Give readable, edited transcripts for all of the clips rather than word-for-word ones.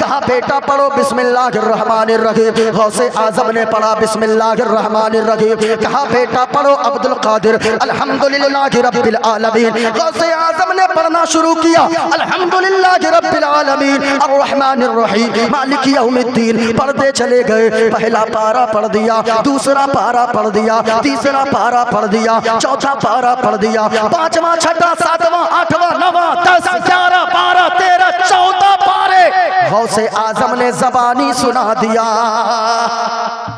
کہا بیٹا پڑھو بسم اللہ الرحمن الرحیم، غوث اعظم نے پڑھا بسم اللہ الرحمن الرحیم، کہا بیٹا پڑھو عبد القادر الحمدللہ رب العالمین، غوث اعظم نے پڑھنا شروع کیا الحمدللہ رب العالمین الرحمن الرحیم مالک یوم الدین، پڑھتے چلے گئے، پہلا پارہ پڑھ دیا، دوسرا پارہ پڑھ دیا، تیسرا پارہ پڑھ دیا، چوتھا پارہ پڑھ دیا، پانچواں چھٹا ساتواں آٹھواں نواں 10 11 12 13 14 پارے غوث اعظم نے زبانی سنا دیا۔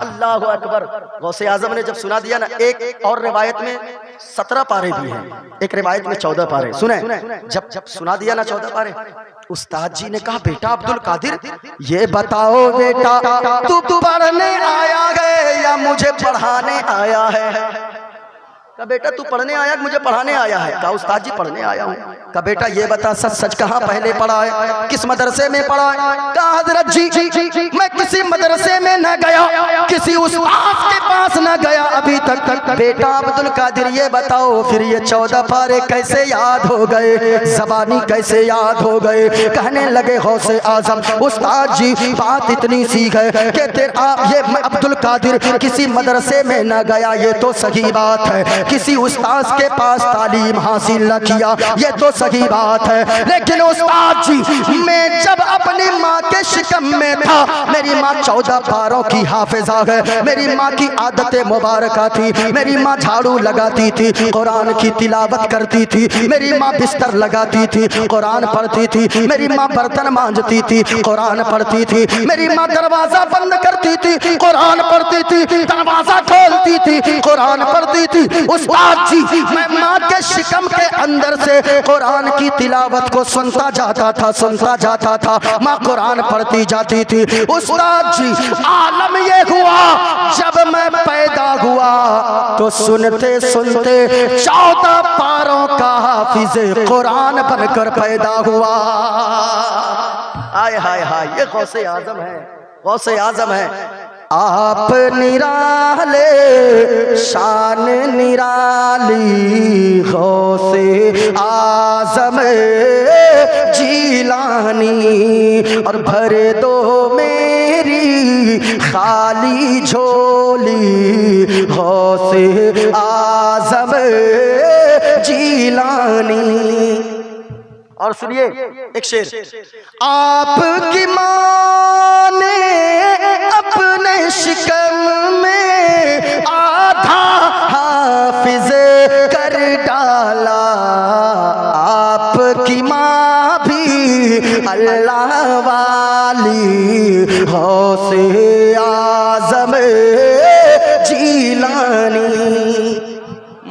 اللہ اکبر، غوث اعظم نے جب سنا دیا نا، ایک اور روایت میں 17 پارے بھی ہیں، ایک روایت میں 14 پارے، سنیں جب سنا دیا نا 14 پارے، استاد جی نے کہا بیٹا عبد القادر یہ بتاؤ بیٹا تو پڑھنے آیا ہے یا مجھے پڑھانے آیا ہے؟ کہا بیٹا تو پڑھنے آیا کہ مجھے پڑھانے آیا ہے؟ کہا استاد جی پڑھنے آیا ہوں۔ کہا بیٹا یہ بتا سچ سچ کہاں پہلے پڑھا ہے، کس مدرسے میں پڑھا ہے؟ کہا حضرت جی میں کسی مدرسے میں نہ گیا، کسی استاد کے پاس نہ گیا ابھی تک۔ بیٹا عبد القادر یہ بتاؤ پھر یہ 14 پارے کیسے یاد ہو گئے، زبانی کیسے یاد ہو گئے؟ کہنے لگے غوث اعظم استاد جی بات اتنی سی ہے کہ یہ عبد القادر کسی مدرسے میں نہ گیا، یہ تو صحیح بات ہے، کسی استاذ کے پاس تعلیم حاصل نہ کیا، یہ تو صحیح بات ہے، لیکن استاد جی میں جب اپنی ماں کے شکم میں تھا، میری ماں 14 پاروں کی حافظہ ہے، میری ماں کی عادت مبارکہ تھی، میری ماں جھاڑو لگاتی تھی، قرآن کی تلاوت کرتی تھی، میری ماں بستر لگاتی تھی، قرآن پڑھتی تھی، میری ماں برتن مانجتی تھی، قرآن پڑھتی تھی، میری ماں دروازہ بند کرتی تھی، قرآن پڑھتی تھی، دروازہ کھولتی تھی، قرآن پڑھتی تھی۔ استاد جی میں ماں کے شکم کے اندر سے قرآن کی تلاوت کو سنتا جاتا تھا، ماں قرآن پڑھتی جاتی تھی۔ استاد جی عالم یہ ہوا جب میں پیدا ہوا تو سنتے 14 پاروں کا حافظ قرآن بن کر پیدا ہوا۔ آئے ہائے ہائے، یہ غوث اعظم ہے، غوث اعظم ہے۔ آپ نرالے شان نرالی غوث اعظم جیلانی، اور بھر دو میری خالی جھولی غوث اعظم جیلانی۔ اور سنیے ایک شعر، آپ کی ماں نے اپنے شکم میں آدھا حافظ کر ڈالا، آپ کی ماں بھی اللہ والی غوث اعظم جیلانی۔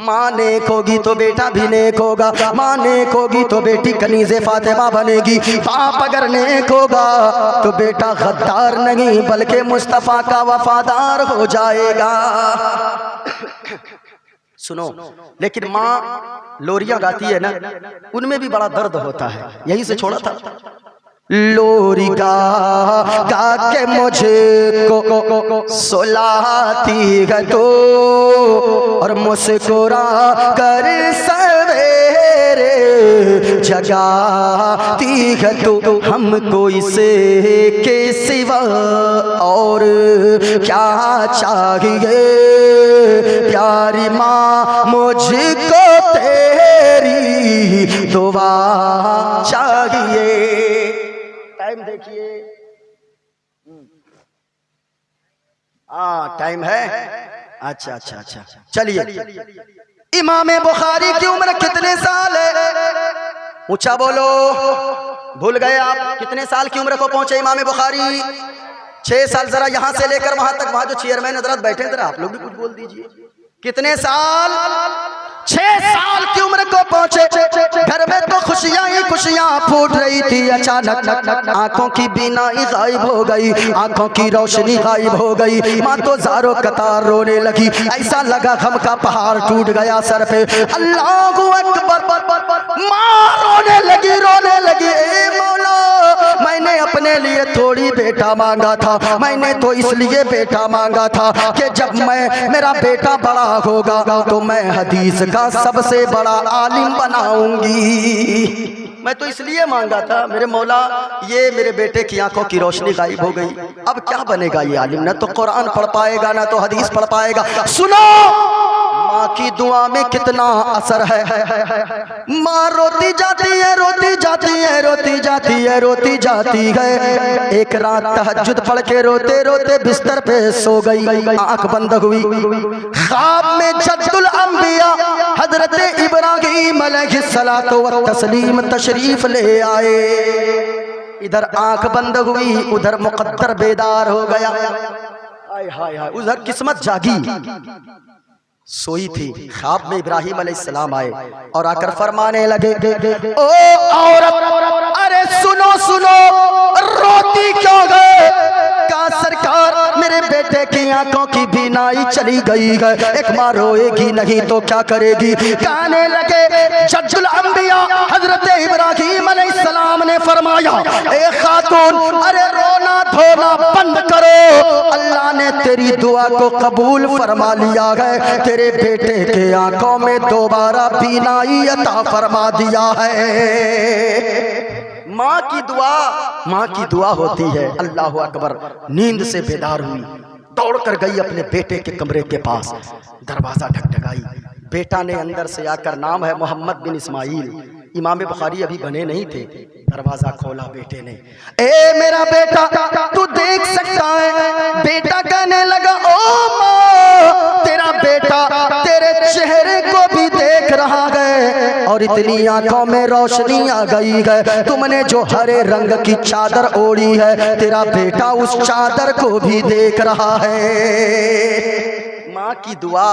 ماں نیک ہوگی تو بیٹا بھی نیک ہوگا، ماں نیک ہوگی تو بیٹی کنیز فاطمہ بنے گی، باپ اگر نیک ہوگا تو بیٹا غدار نہیں بلکہ مصطفیٰ کا وفادار ہو جائے گا۔ سنو، لیکن ماں لوریاں گاتی ہے نا، ان میں بھی بڑا درد ہوتا ہے، یہی سے چھوڑا تھا۔ لوری گا کے مجھے کو سلاتی ہے تو، اور مسکرا کر سویرے جگاتی ہے تو، ہم کو اسے کے سوا اور کیا چاہیے، پیاری ماں مجھ کو تیری دعا چاہیے۔ ٹائم دیکھیے، ٹائم ہے، اچھا چلیے۔ امام بخاری کی عمر کتنے سال ہے؟ اونچا بولو، بھول گئے آپ؟ کتنے سال کی عمر کو پہنچے امام بخاری؟ 6 سال۔ ذرا یہاں سے لے کر وہاں تک، وہاں جو چیئرمین حضرات بیٹھے، ذرا آپ لوگ بھی کچھ بول دیجئے۔ کتنے سال؟ 6 سال کی عمر کو پہنچے۔ گھر میں تو خوشیاں ہی خوشیاں پھوٹ رہی تھی، اچانک آنکھوں کی بینائی غائب ہو گئی، آنکھوں کی روشنی غائب ہو گئی، ماں تو زاروں قطار رونے لگی، ایسا لگا غم کا پہاڑ ٹوٹ گیا سر پہ۔ اللہ اکبر، ماں رونے لگی، اے مولا میں نے اپنے لیے تھوڑی بیٹا مانگا تھا، میں نے تو اس لیے بیٹا مانگا تھا کہ جب میرا بیٹا بڑا ہوگا تو میں حدیث کا سب سے بڑا عالم بناؤں گی۔ میں تو اس لیے مانگا تھا میرے مولا یہ میرے بیٹے کی آنکھوں کی روشنی غائب ہو گئی، اب کیا بنے گا یہ عالم؟ نہ تو قرآن پڑھ پائے گا نہ تو حدیث پڑھ پائے گا۔ سنو ماں کی دعا میں کتنا اثر ہے، ماں روتی جاتی ہے روتی جاتی ہے روتی جاتی ہے روتی جاتی ہے، ایک رات تہجد پڑھ کے روتے روتے بستر پہ سو گئی، آنکھ بند ہوئی، خواب میں جد الانبیاء حضرت ابراہیم علیہ السلام تشریف لے آئے، ادھر آنکھ بند ہوئی ادھر مقدر بیدار ہو گیا، ہائے ہائے ہائے، ادھر قسمت جاگی، سوئی تھی، خواب میں ابراہیم علیہ السلام آئے اور آ کر فرمانے لگے، او عورت ارے سنو سنو روتی کیوں گئے؟ کہا سرکار میرے بیٹے کی آنکھوں کی بینائی چلی گئی ہے، ایک ماں روئے گی نہیں تو کیا کرے گی؟ کہنے لگے جد الانبیاء حضرت ابراہیم علیہ السلام نے فرمایا، اے خاتون ارے رونا دھونا بند کرو، اللہ نے تیری دعا کو قبول فرما لیا ہے، تیرے بیٹے کے آنکھوں میں دوبارہ بینائی عطا فرما دیا ہے۔ ماں کی دعا ہوتی ہے۔ اللہ اکبر، نیند سے بیدار ہوئی، دوڑ کر گئی اپنے بیٹے کے کمرے کے پاس، دروازہ ٹھکٹھکائی، بیٹا نے اندر سے آ کر، نام ہے محمد بن اسماعیل، امام بخاری ابھی بنے نہیں تھے، دروازہ کھولا بیٹے نے، اے میرا بیٹا تو دیکھ سکتا ہے؟ بیٹا کہنے لگا، او ماں تیرا بیٹا تیرے چہرے کو بھی دیکھ رہا ہے اور اتنی آنکھوں میں روشنی آ گئی ہے، تم نے جو ہرے رنگ کی چادر اوڑھی ہے تیرا بیٹا اس چادر کو بھی دیکھ رہا ہے۔ ماں کی دعا،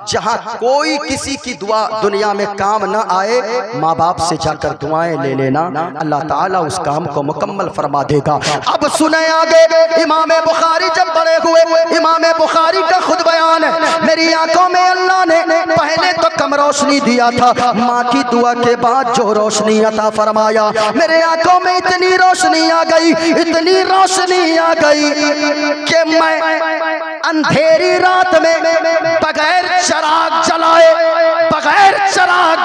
جہاں کوئی کسی کی دعا دنیا میں کام نہ آئے، ماں باپ سے جا کر دعائیں لے لینا، اللہ تعالیٰ اس کام کو مکمل فرما دے گا۔ اب سنیں آگے، امام بخاری جب بڑے ہوئے، امام بخاری کا خود بیان ہے، میری آنکھوں میں اللہ نے پہلے تو کم روشنی دیا تھا، ماں کی دعا کے بعد جو روشنی عطا فرمایا، میرے آنکھوں میں اتنی روشنی آ گئی، اتنی روشنی آ گئی کہ میں اندھیری رات میں بغیر چراغ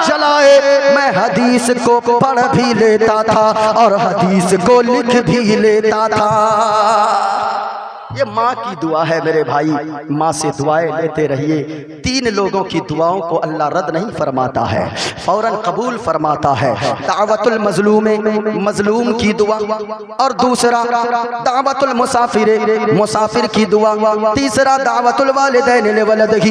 جلائے میں حدیث کو پڑھ بھی لیتا تھا اور حدیث کو لکھ بھی لیتا تھا۔ یہ ماں کی دعا ہے میرے بھائی، ماں سے دعائیں لیتے رہیے، تین لوگوں کی دعاؤں کو اللہ رد نہیں فرماتا ہے، فوراً قبول فرماتا ہے۔ دعوت المظلوم، مظلوم کی دعا، اور دوسرا دعوت المسافر، مسافر کی دعا، تیسرا دعوت الوالدین لولدہ،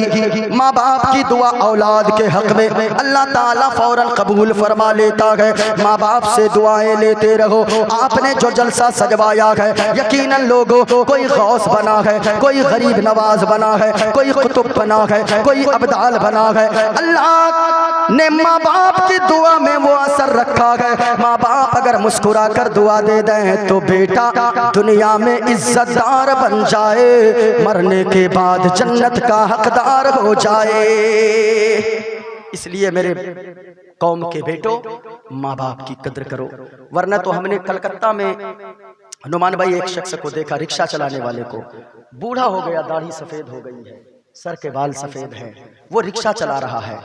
ماں باپ کی دعا اولاد کے حق میں اللہ تعالیٰ فوراً قبول فرما لیتا ہے۔ ماں باپ سے دعائیں لیتے رہو۔ آپ نے جو جلسہ سجوایا ہے، یقیناً لوگوں کوئی غوث بنا ہے، کوئی غریب نواز بنا ہے، کوئی قطب بنا ہے، کوئی ابدال بنا ہے، اللہ نے ماں باپ کی دعا میں وہ اثر رکھا ہے۔ ماں باپ اگر مسکرا کر دعا دے دیں تو بیٹا دنیا میں عزت دار بن جائے، مرنے کے بعد جنت کا حقدار ہو جائے۔ اس لیے میرے قوم کے بیٹوں، ماں باپ کی قدر کرو، ورنہ تو ہم نے کلکتہ میں نعمان بھائی ایک شخص کو دیکھا، رکشہ چلانے والے کو، بوڑھا ہو گیا، داڑھی سفید ہو گئی ہے، سر کے بال سفید ہیں، وہ رکشہ چلا رہا ہے۔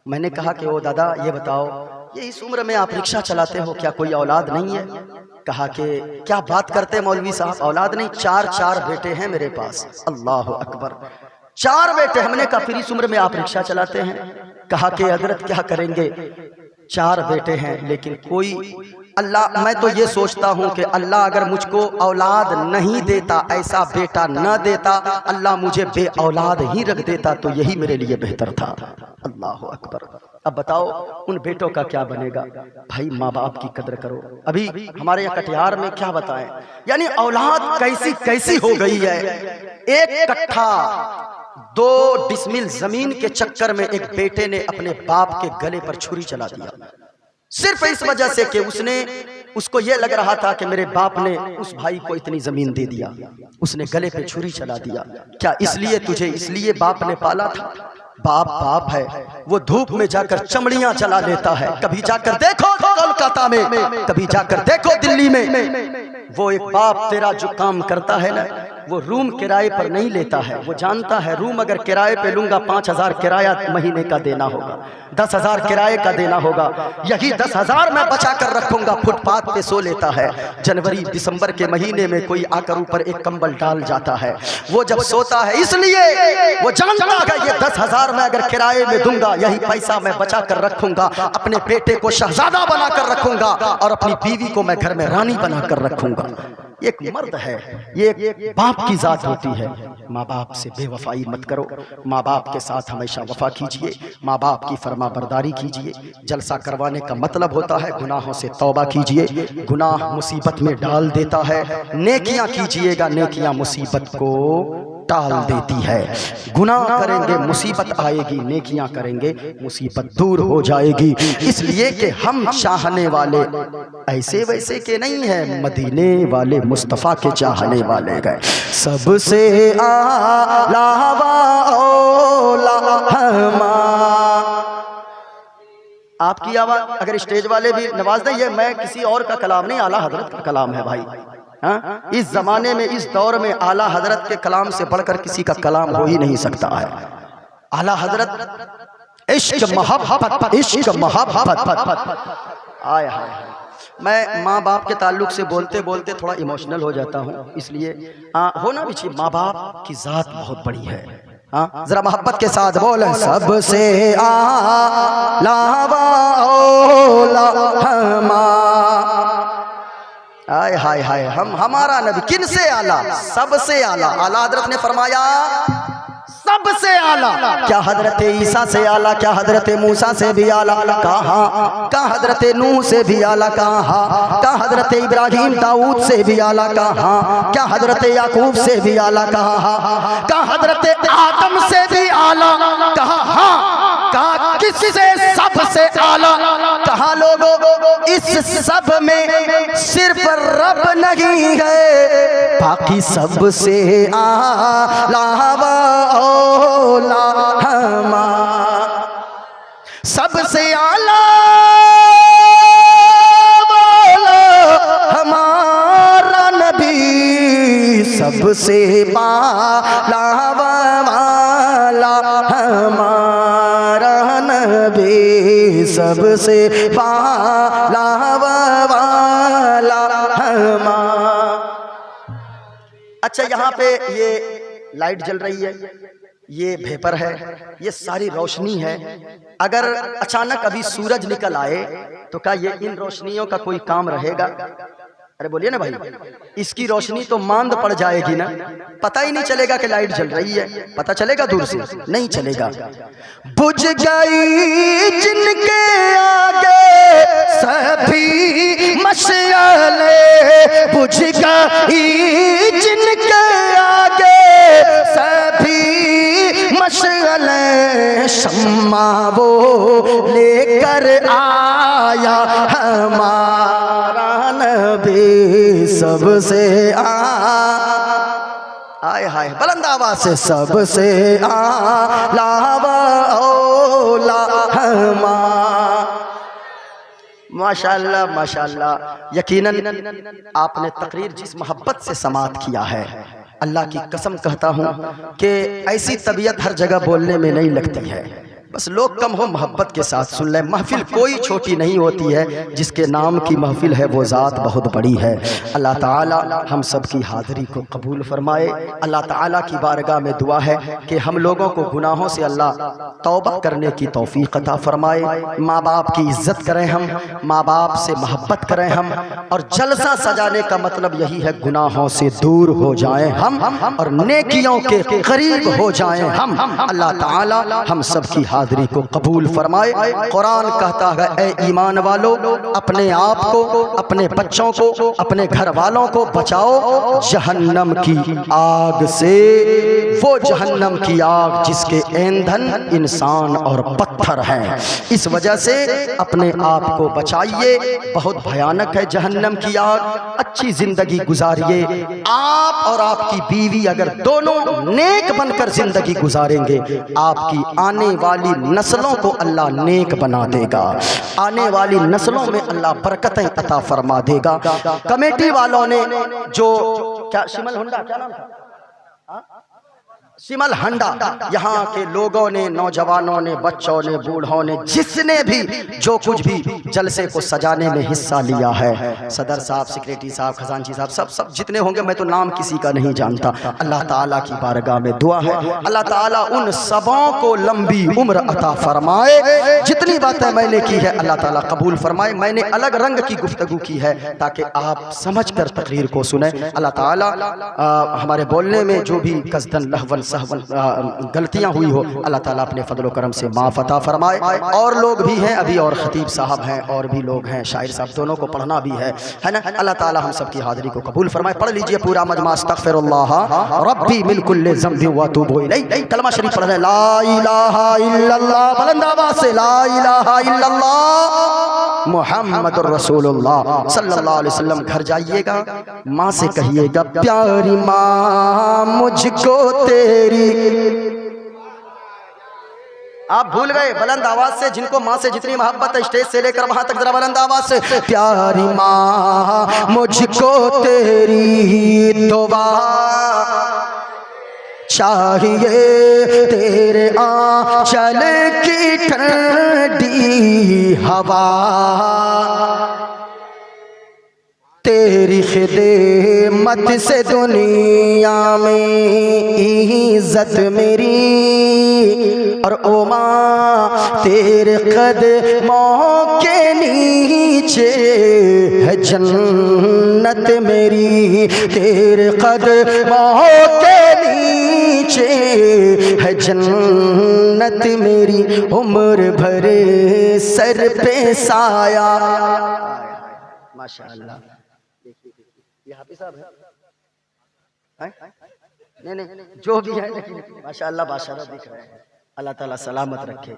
میں نے کہا کہ او دادا یہ بتاؤ، یہ اس عمر میں آپ رکشہ چلاتے ہو، کیا کوئی اولاد نہیں ہے؟ کہا کہ کیا بات کرتے مولوی صاحب، اولاد نہیں، چار بیٹے ہیں میرے پاس۔ اللہ اکبر، 4 بیٹے۔ ہم نے کہا پھر اس عمر میں آپ رکشہ چلاتے ہیں؟ کہا کہ حضرت کیا کریں گے، 4 بیٹے ہیں لیکن کوئی اللہ، میں تو یہ سوچتا ہوں کہ اللہ اگر مجھ کو اولاد نہیں دیتا، ایسا بیٹا نہ دیتا، اللہ مجھے بے اولاد ہی رکھ دیتا تو یہی میرے لیے بہتر تھا۔ اللہ اکبر۔ اب بتاؤ ان بیٹوں کا کیا بنے گا؟ بھائی ماں باپ کی قدر کرو۔ ابھی ہمارے یہاں کٹیہار میں کیا بتائیں، یعنی اولاد کیسی ہو گئی ہے۔ 1 کٹھا 2 ڈسمل زمین کے چکر میں ایک بیٹے نے اپنے باپ کے گلے پر چھری چلا دیا، صرف اس وجہ سے کہ اس کو یہ لگ رہا تھا کہ میرے باپ نے اس بھائی کو اتنی زمین دے دیا، اس نے گلے پہ چھری چلا دیا۔ کیا اس لیے تجھے اس لیے باپ نے پالا تھا؟ باپ ہے، وہ دھوپ میں جا کر چمڑیاں چلا لیتا ہے، کبھی جا کر دیکھو کولکاتہ میں، کبھی جا کر دیکھو دلی میں، وہ ایک باپ تیرا جو کام کرتا ہے نا، وہ روم کرائے پر نہیں لیتا ہے. وہ جانتا ہے روم اگر کرائے پہ لوں گا 5,000 کرایہ مہینے کا دینا ہوگا, 10,000 کرائے کا دینا ہوگا. یہی 10,000 میں بچا کر رکھوں گا. فٹ پاتھ پہ سو لیتا ہے. جنوری دسمبر کے مہینے میں کوئی آ کر اوپر ایک کمبل ڈال جاتا ہے. وہ جب سوتا ہے اس لیے وہ جانتا ہے یہ 10,000 میں اگر کرائے میں دوں گا, یہی پیسہ میں بچا کر رکھوں گا. اپنے بیٹے کو شہزادہ بنا کر رکھوں گا اور اپنی بیوی کو میں گھر میں رانی بنا کر رکھوں گا. یہ ایک مرد ہے, یہ ایک باپ کی ذات ہوتی ہے. ماں باپ سے بے وفائی مت کرو. ماں باپ کے ساتھ ہمیشہ وفا کیجئے. ماں باپ کی فرما برداری کیجئے. جلسہ کروانے کا مطلب ہوتا ہے گناہوں سے توبہ کیجئے. گناہ مصیبت میں ڈال دیتا ہے. نیکیاں کیجئے گا, نیکیاں مصیبت کو ٹال دیتی ہے. گناہ کریں گے مصیبت آئے گی, نیکیاں کریں گے مصیبت دور ہو جائے گی. اس لیے کہ ہم چاہنے والے ایسے ویسے کے نہیں ہیں, مدینے والے مصطفیٰ کے چاہنے والے گئے. سب سے اعلیٰ و اولیٰ ہمارا. آپ کی آواز اگر اسٹیج والے بھی نواز دیں, یہ میں کسی اور کا کلام نہیں, اعلیٰ حضرت کا کلام ہے بھائی. اس زمانے میں اس دور میں اعلیٰ حضرت کے کلام سے بڑھ کر کسی کا کلام ہو ہی نہیں سکتا ہے. اعلیٰ حضرت عشق محبت, عشق محبت. آئے ہائے, میں ماں باپ کے تعلق سے بولتے بولتے تھوڑا ایموشنل ہو جاتا ہوں, اس لیے ہونا بھی چاہیے. ماں باپ کی ذات بہت بڑی ہے. ذرا محبت کے ساتھ بولیں. سب سے اعلیٰ و اولیٰ ہمارا. آئے ہائے ہائے, ہمارا نبی کن سے اعلیٰ؟ سب سے اعلیٰ. اعلیٰ حضرت نے فرمایا سب سے اعلیٰ. کیا حضرت عیسیٰ سے اعلیٰ؟ کیا حضرت موسیٰ سے بھی اعلیٰ؟ کہاں. کیا حضرت نوح سے بھی اعلیٰ؟ کہاں. کیا حضرت ابراہیم داؤد سے بھی اعلیٰ؟ کہاں. کیا حضرت یعقوب سے بھی اعلیٰ؟ کہاں. کیا حضرت آدم سے بھی اعلیٰ؟ کہاں. کہاں کس سے سب سے اعلیٰ؟ کہاں لوگوں اس سب میں صرف رب نہیں ہے, باقی سب سے اعلیٰ و اولیٰ ہمارا. سب سے اعلیٰ و اولیٰ ہمارا نبی, سب سے اعلیٰ و اولیٰ ہمارا نبی, سب سے اعلیٰ و اولیٰ ہمارا. اچھا, یہاں پہ یہ لائٹ جل رہی ہے, یہ بھیپر ہے, یہ ساری روشنی ہے. اگر اچانک ابھی سورج نکل آئے تو کیا یہ ان روشنیوں کا کوئی کام رہے گا؟ ارے بولیے نا بھائی, اس کی روشنی تو ماند پڑ جائے گی نا. پتہ ہی نہیں چلے گا کہ لائٹ جل رہی ہے. پتہ چلے گا دور سے؟ نہیں چلے گا. بجھ گئی جن کے آگے سبھی مشعلیں, بجھ گئی جن کے آگے سبھی مشعلیں, شمع وہ لے کر آیا ہمارا نبی, سب سے آئے ہائے بلند آواز سے. سب سے اعلیٰ و اولیٰ ہمارا. ماشاءاللہ ماشاءاللہ. یقیناً آپ نے تقریر جس محبت سے سماعت کیا ہے, اللہ کی قسم کہتا ہوں کہ ایسی طبیعت ہر جگہ بولنے میں نہیں لگتی ہے. بس لوگ کم ہو محبت کے ساتھ سن لیں. محفل کوئی چھوٹی نہیں ہوتی ہے, جس کے نام کی محفل ہے وہ ذات بہت بڑی ہے. اللہ تعالی ہم سب کی حاضری کو قبول فرمائے. اللہ تعالی کی بارگاہ میں دعا ہے کہ ہم لوگوں کو گناہوں سے اللہ توبہ کرنے کی توفیق عطا فرمائے. ماں باپ کی عزت کریں ہم, ماں باپ سے محبت کریں ہم, اور جلسہ سجانے کا مطلب یہی ہے گناہوں سے دور ہو جائیں ہم اور نیکیوں کے قریب ہو جائیں ہم. اللہ تعالی ہم سب کی حاضری کو قبول فرمائے. قرآن کہتا ہے اے ایمان والو, اپنے آپ کو, اپنے بچوں کو, اپنے گھر والوں کو بچاؤ جہنم کی آگ سے. وہ جہنم کی آگ جس کے ایندھن انسان اور پتھر ہیں. اس وجہ سے اپنے آپ کو بچائیے, بہت بھیانک ہے جہنم کی آگ. اچھی زندگی گزاریے. آپ اور آپ کی بیوی اگر دونوں نیک بن کر زندگی گزاریں گے, آپ کی آنے والی نسلوں کو اللہ نیک بنا دے گا. آنے والی نسلوں میں اللہ برکتیں عطا فرما دے گا. کمیٹی والوں نے جو کیا شمل ہنڈا کیا نام تھا, سمل ہنڈا یہاں کے لوگوں نے، نوجوانوں نے، بچوں نے، بوڑھوں نے، جس نے بھی جو کچھ بھی جلسے کو سجانے میں حصہ لیا ہے، صدر صاحب، سیکریٹری صاحب، خزانچی صاحب، سب جتنے ہوں گے، میں تو نام کسی کا نہیں جانتا، اللہ تعالیٰ کی بارگاہ میں دعا ہے اللہ تعالیٰ ان سبوں کو لمبی عمر عطا فرمائے۔ جتنی باتیں میں نے کی ہے اللہ تعالیٰ قبول فرمائے۔ میں نے الگ رنگ کی گفتگو کی ہے تاکہ آپ سمجھ کر تقریر کو سنیں۔ اللہ تعالیٰ ہمارے بولنے میں جو بھی قصدن لہون سہون غلطیاں ہوئی ہو، اللہ تعالیٰ اپنے فضل و کرم سے معاف عطا فرمائے۔ اور لوگ بھی ہیں ابھی، اور خطیب صاحب ہیں، اور بھی لوگ ہیں، شاعر صاحب، دونوں کو پڑھنا بھی ہے نا۔ اللہ تعالیٰ ہم سب کی حاضری کو قبول فرمائے۔ پڑھ لیجئے پورا مجمع، استغفر اللہ ربی من کل ذنب واتوب الیہ۔ کلمہ شریف پڑھ لیں، لا الہ الا اللہ، بلند آواز سے لا الہ الا اللہ محمد الرسول اللہ صلی اللہ علیہ وسلم۔ گھر جائیے گا، ماں سے کہیے گا، پیاری ماں مجھ کو تیری۔ آپ بھول گئے بلند آواز سے، جن کو ماں سے جتنی محبت ہے اسٹیج سے لے کر وہاں تک ذرا بلند آواز سے، پیاری ماں مجھ کو تیری دعا چاہیے، تیرے آنچل کی ٹھنڈی ہوا، تیری خدمت سے دنیا میں عزت میری، اور او ماں تیرے قدموں کے نیچے ہے جنت میری، تیرے قدموں کے نیچے ہے جنت میری، عمر بھر سر پہ سایہ۔ ماشاءاللہ، یہ حافظ صاحب ہیں؟ نہیں جو بھی ہے، لیکن ماشاءاللہ باشارہ دکھ رہے ہیں۔ اللہ تعالیٰ سلامت رکھے۔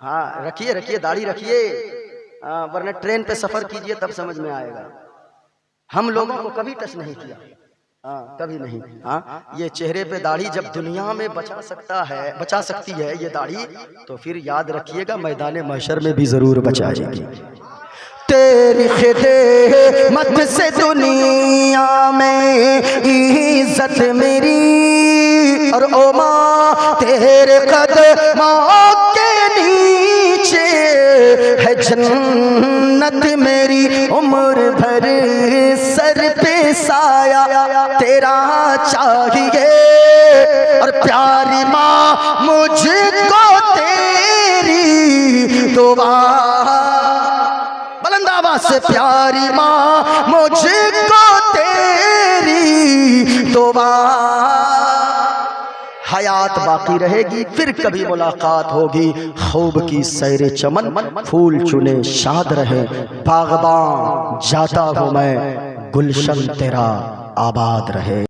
ہاں رکھیے داڑھی رکھیے، ورنہ ٹرین پہ سفر کیجئے تب سمجھ میں آئے گا۔ ہم لوگوں کو کبھی ٹچ نہیں کیا، کبھی نہیں۔ یہ چہرے پہ داڑھی جب دنیا میں بچا سکتی ہے یہ داڑھی، تو پھر یاد رکھیے گا میدان محشر میں بھی ضرور بچائے گی۔ تیری خدمت سے دنیا میں عزت میری، اور او ماں تیرے قدموں کے نیچے ہے جنت میری، عمر بھر سر پہ سایہ تیرا چاہیے، اور پیاری ماں مجھ کو تیری دعا، سے پیاری ماں مجھ کو تیری دعا، حیات باقی رہے گی، پھر کبھی ملاقات ہوگی، خوب کی سیر چمن، پھول چنے شاد رہے، باغباں جاتا ہوں میں، گلشن تیرا آباد رہے۔